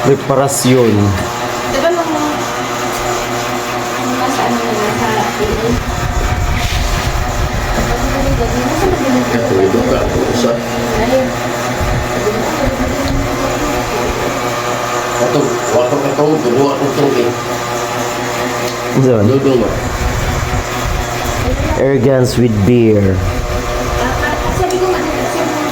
Reparasyon. Diba nung nasa ano na lang sa PA? Ito ito ka. Usa. Ayun. Ito. Wato ka ito. Dulu ako ito eh. Zon. Dulu mo. Air guns with beer. Sabi ko nga, sabi ko.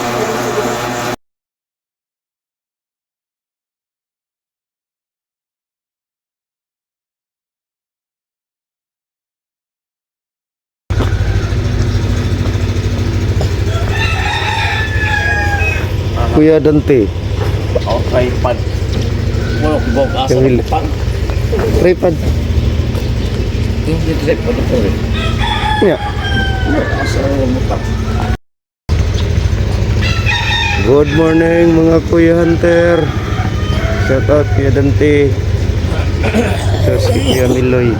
Kuya Dante. Ako tripod. Wala ko bawag asa Kamil. ng pang. Tripod. Hindi tripod ito eh. Yeah. Asa ng mutang. Good morning mga Kuya Hunter. Shout out Kuya Dante. Tapos si Kuya Miloy.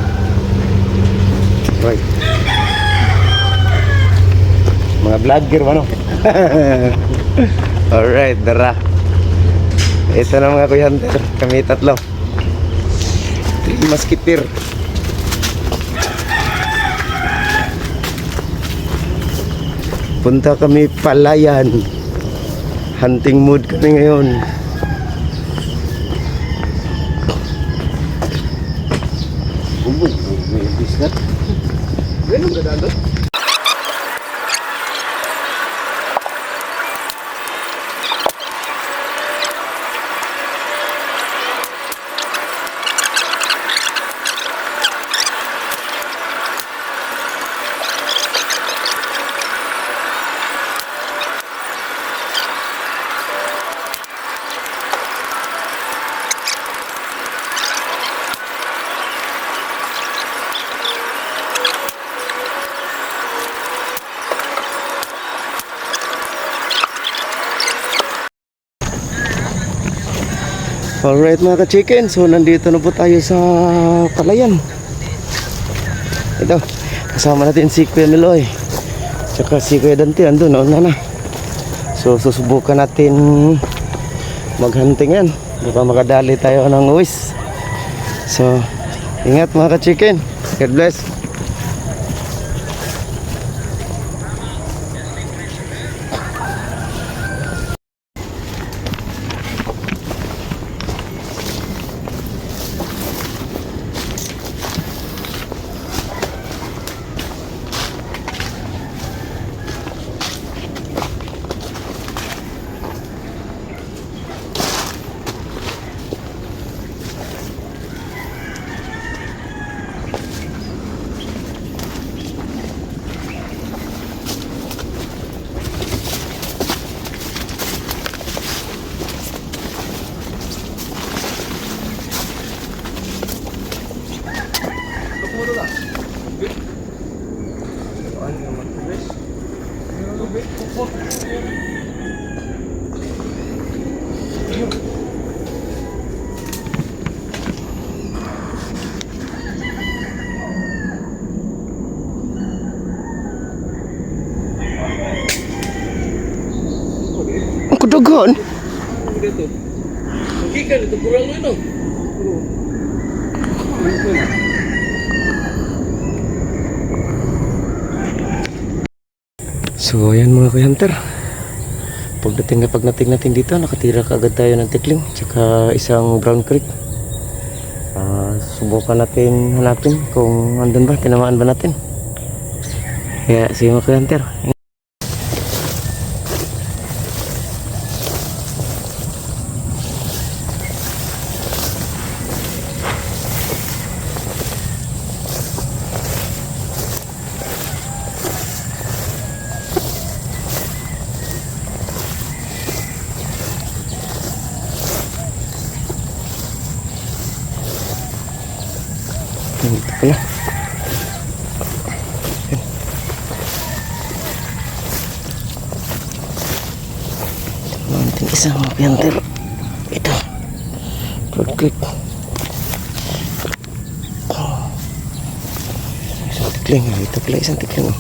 Right. Mga vlogger ano? Alright, dara. Ito na mga Kuya Hunter. Kami tatlo. Three Musketeer. Punta kami Palayan. Hunting mood kami ngayon. May bisnet. Ganun ka dalo? Alright mga ka-chicken, so nandito na po tayo sa Palayan. Ito, kasama natin si Kuya Miloy tsaka si Kuya Dante, andun, nauna na. So susubukan natin maghunting yan. Baka makadali tayo ng uwis. So, ingat mga ka-chicken. God bless. Ang kudugon. Gikan ito kurang mo ino. So ayan mga Kuya Hunter, pagdating natin dito, nakatira kaagad tayo ng tikling tsaka isang brown creek. Subukan natin hanapin kung andun ba, tinamaan ba natin. Kaya sige mga Kuya Hunter. Ito pala. Manting isang Kuya Hunter. Ito. Broad clip. Isang tikling. Ito pala isang tikling.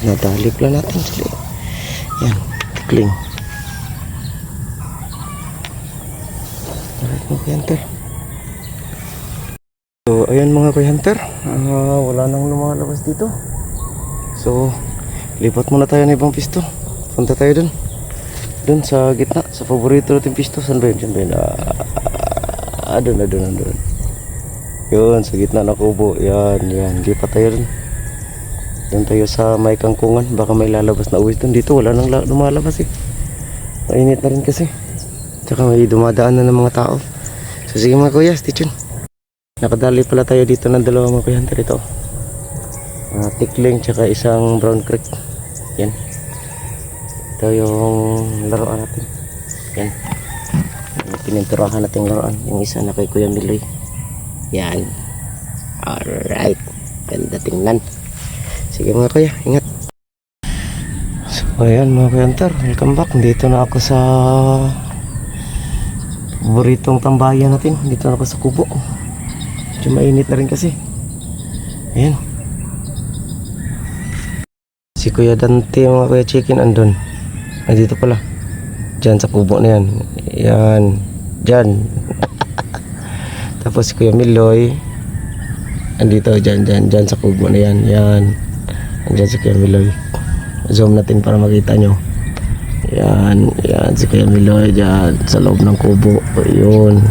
Nadali pala natin. Yan. Tikling. mga Kuya Hunter. So ayan mga Kuya Hunter, wala nang lumalabas dito. So lipat muna tayo ng ibang pisto. Punta tayo dun sa gitna, sa paborito nating pisto. Saan ba yun? Saan ba yun? Doon. Yun, sa gitna ng kubo. Yan. Lipat tayo dun. Doon tayo sa may kangkungan. Baka may lalabas na uwis dun. Dito wala nang lumalabas eh. Mainit na rin kasi. Tsaka may dumadaan na ng mga tao. So sige mga kuya, stay tuned. Nakadali pala tayo dito ng dalawang mga Kuya Hunter. Ito tikling tsaka isang brown creek. Yan. Ito yung laruan natin. Yan. Pininturahan natin laruan. Yung isa na kay Kuya Miloy. Yan. Alright. Ganda tingnan. Sige mga kuya, ingat. So ayan mga Kuya Hunter, welcome back. Dito na ako sa paboritong tambayan natin. Dito na ako sa kubo. Medyo mainit na rin kasi. Ayan. Si Kuya Dante mga Kuya Chicken andun. Ay dito pala. Diyan sa kubo na yan. Yan. Diyan. Tapos si Kuya Miloy andito diyan sa kubo na yan. Yan. Andiyan si Kuya Miloy. Zoom natin para makita nyo. Yan si Kuya Miloy diyan sa loob ng kubo. Ayun.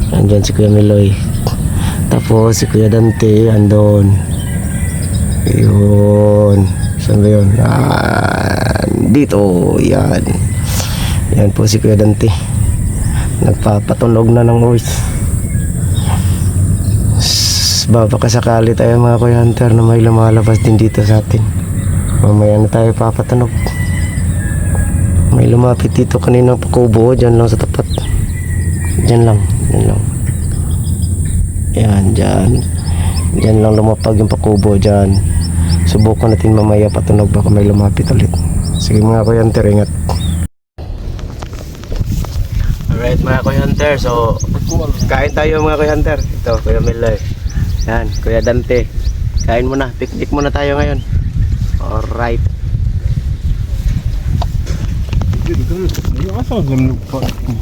Andyan si Kuya Miloy. Tapos si Kuya Dante andon. Ayun. Saan ba yun? Dito. Yan po si Kuya Dante. Nagpapatunog na ng voice. Baka sakali tayo mga Kuya Hunter na may lumalabas din dito sa atin. Mamaya na tayo papatunog. May lumapit dito kanina pa kubo. Dyan lang sa tapat. Dyan lang. Yan, dyan lang lumapag yung pakubo dyan. Subukan natin mamaya patunog, baka may lumapit ulit. Sige mga Kuya Hunter, ingat. Alright mga Kuya Hunter, so kain tayo mga Kuya Hunter. Ito Kuya Miloy, yan Kuya Dante. Kain muna, picnic muna tayo ngayon. Alright.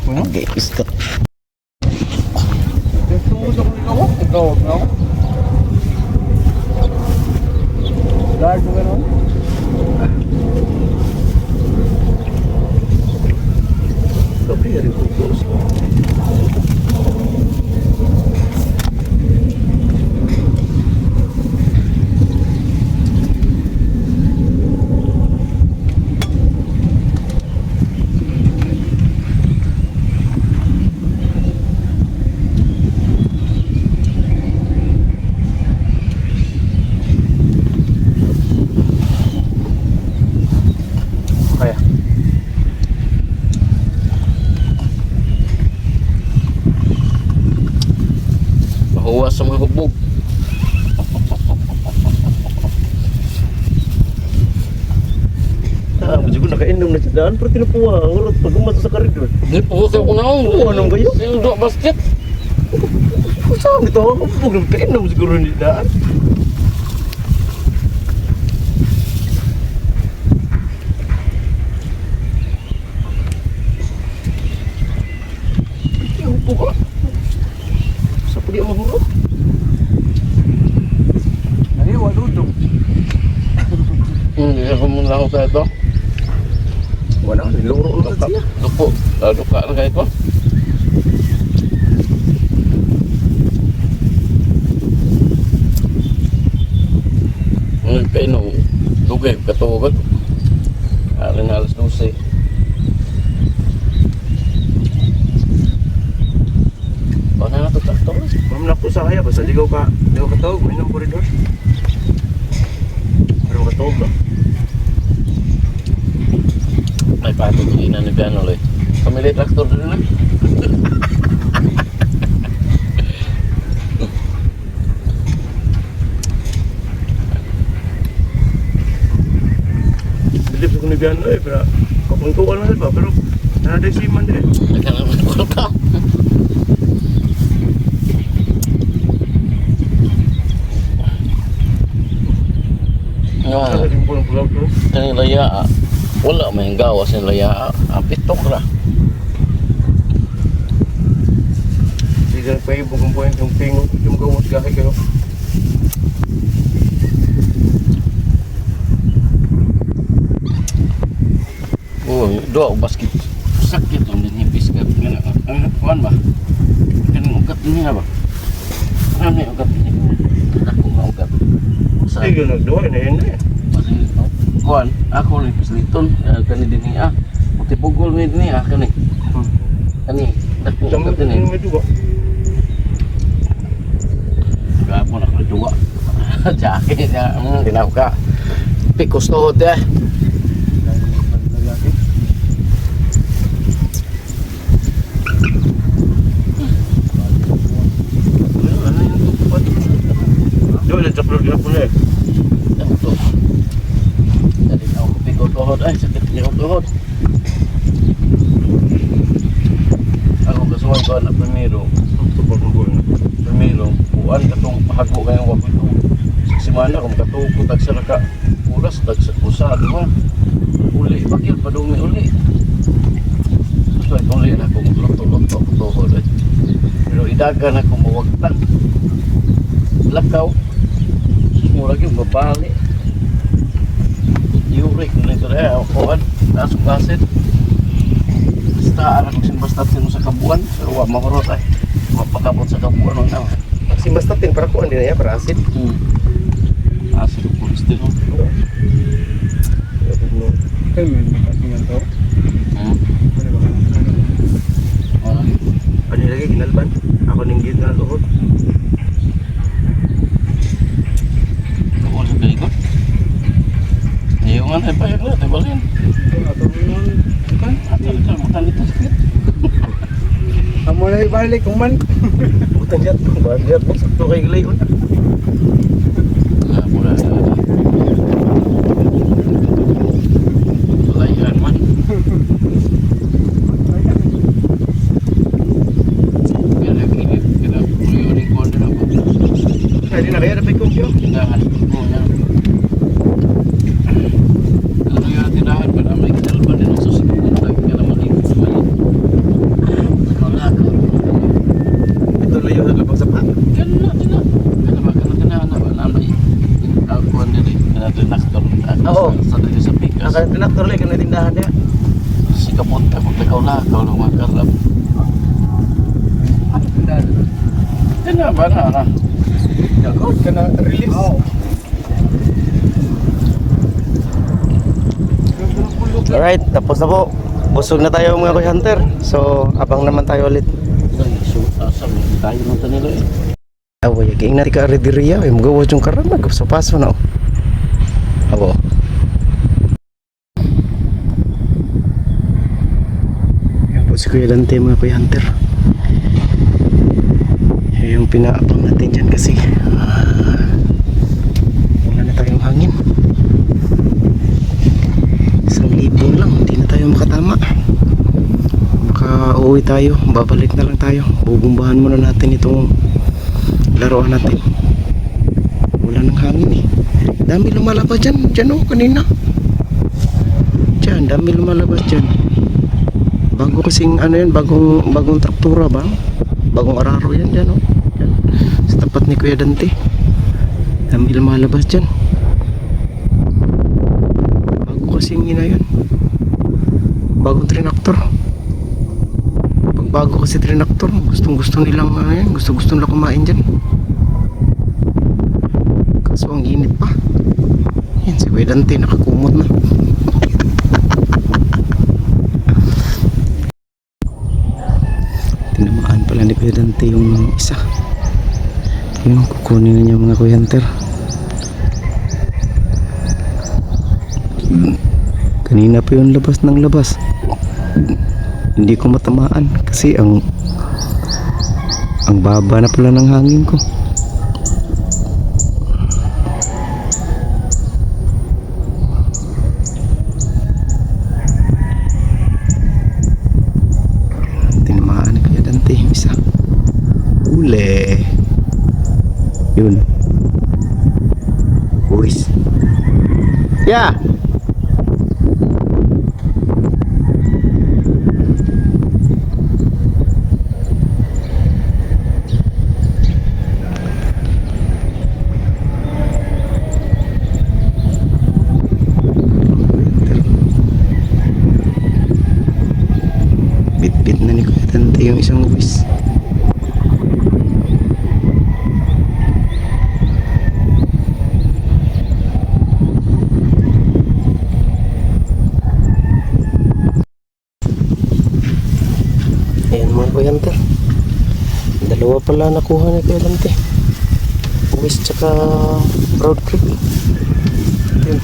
Okay, gusto. Guard mo gano'n? Sabi rin po ito. Mahuwas sa mga hubog. Medyo ko nakainom na sa daan, pero tinupuha. Urot, pag sa karidor. Hindi po sa ko na ako. Anong kayo? Yung dua basket. Saan ito? Ako po, nakainom siguro hindi daan. Yung po ka. Sa puli ang mahurot. Naniwa, dudong. Hindi ako muna ako sa ito. Wala, niluro ulit sila. Dupo. Duka na kayo ko. Ngayon kayo nung dugay, katuwag. Akin na alas 12. Baka na ito takto. Ma'am na po sa kaya, basta di ko katawag, may nang koridor. Pero katawag ka. May patutugin na ni Piano ulit. Pamili traktor din na. Bilip sa kunibian pero kapungkuan na ba? Pero nanaday si Iman din. Ika naman ko ka. Ano yung pulang-pulang to? Kani laya, wala may gawas yung laya. Pitok ra. dyan pa ibong kung point yung pingo, yung gawos gahi kayo. Oh, doa basket sakit lang din hipis ka. Kuan ba? Kanang ugat niya ba? Ano yung ugat niya? Ako nga ugat. Sige, nagduwa na yun eh. Kuan, ako rin pisliton. Kani din niya. Putipugol ni niya. Kani. Kani. Ako ugat din eh. Gapo na kadua. Jake niya. Tinaw ka. Pikos tuhod eh. Doon na taplog na po na eh. Ito. Dali na ako pikot tuhod. Ay, sakit niya ang tuhod. Ako kasuway ko na primero. Primero, buwan katong hago kayong wapit ko. Simana kung katuko tag sa naka oras tag sa pusa, di ba? Uli, bakil padumi uli. Susay uli na kung luto-luto ko tuhod eh. Pero idagan ako mawagtan. Lakaw. Mura yung babali. Yurik na ito rin. Kuhan. Nasong kasit. Basta anak simbastatin mo sa kabuan. Pero wag mahurot ay. Mapakabot sa kabuan. Simbastatin para kuan din ya para acid. Asin ko still. Ikaw yun, nakatingan to. Ano lagi ginalban? Ako ning gid na tuhod. Ako sa kalikot. Ayaw nga na ipayag na. Tibalin. Ato mo yun. Kan? Atal ka. Matan ito sakit. Amo na ibalik kung man. Utang jat, bagyan mo sakto kay gilayon. Mura na. Palayan man. Kaya kinip. Kaya puliyo ni Konde na po. Hindi na kaya dapat kumpyo. Tindahan mo niya. Alam mo yung tindahan pa na may kinalban din ang susunod. Lagi ka naman ikot sa mali. Mga ako. Ito layo sa labang sapa. Ganun na tindahan. Ganun tindahan na ba? Namay. Kuhan din eh. Tinaktor. Oo. Sa dali sa pikas. Naka tinaktor lagi kana tindahan niya. Si kapot ka. Pagtakaw-lakaw lang mga karap. Ganun ba na? Yagot ka na release. Oo. Alright, tapos na po. Busog na tayo mga Kuy Hunter. So, abang naman tayo ulit. So, asam. Tayo nang tanilo eh. Away, kaya na ka rediriya. Ay, magawa yung karamag. So, paso na. Abo. Yan po si Kuya Dante mga Kuy Hunter. Yan yung pinaabang natin dyan kasi wala na tayong hangin. 1,000 lang, hindi na tayo makatama. Makauwi tayo, babalik na lang tayo. Bubumbahan muna natin itong laruan natin. Wala nang hangin eh. Dami lumalabas dyan, dyan oh, kanina. Dyan, dami lumalabas dyan. Bago kasing ano yan, bagong traktura ba? Bagong araro yan dyan oh. Dyan. Sa tapat ni Kuya Dante. Dami lumalabas dyan. Bago kasing ina yun. Bagong trinaktor. Pag bago kasi trinaktor, gustong nilang ano yan, gusto nilang kumain dyan. Kaso ang init pa. Yan, si Kuya Dante nakakumot na. Tinamaan pala ni Kuya Dante yung isa. Yun, kukunin na niya mga Kuya Hunter. Kanina pa yung labas ng labas. Hindi ko matamaan kasi ang baba na pala ng hangin ko. Tinamaan ni Kuya Dante isa. Ule. Yun. Uwis. Yeah. Naipit na ni Kuya Dante yung isang uwis. Ayan mga Kuya Dante. Dalawa pala nakuha ni Kuya Dante. Uwis tsaka broad creek. Yun.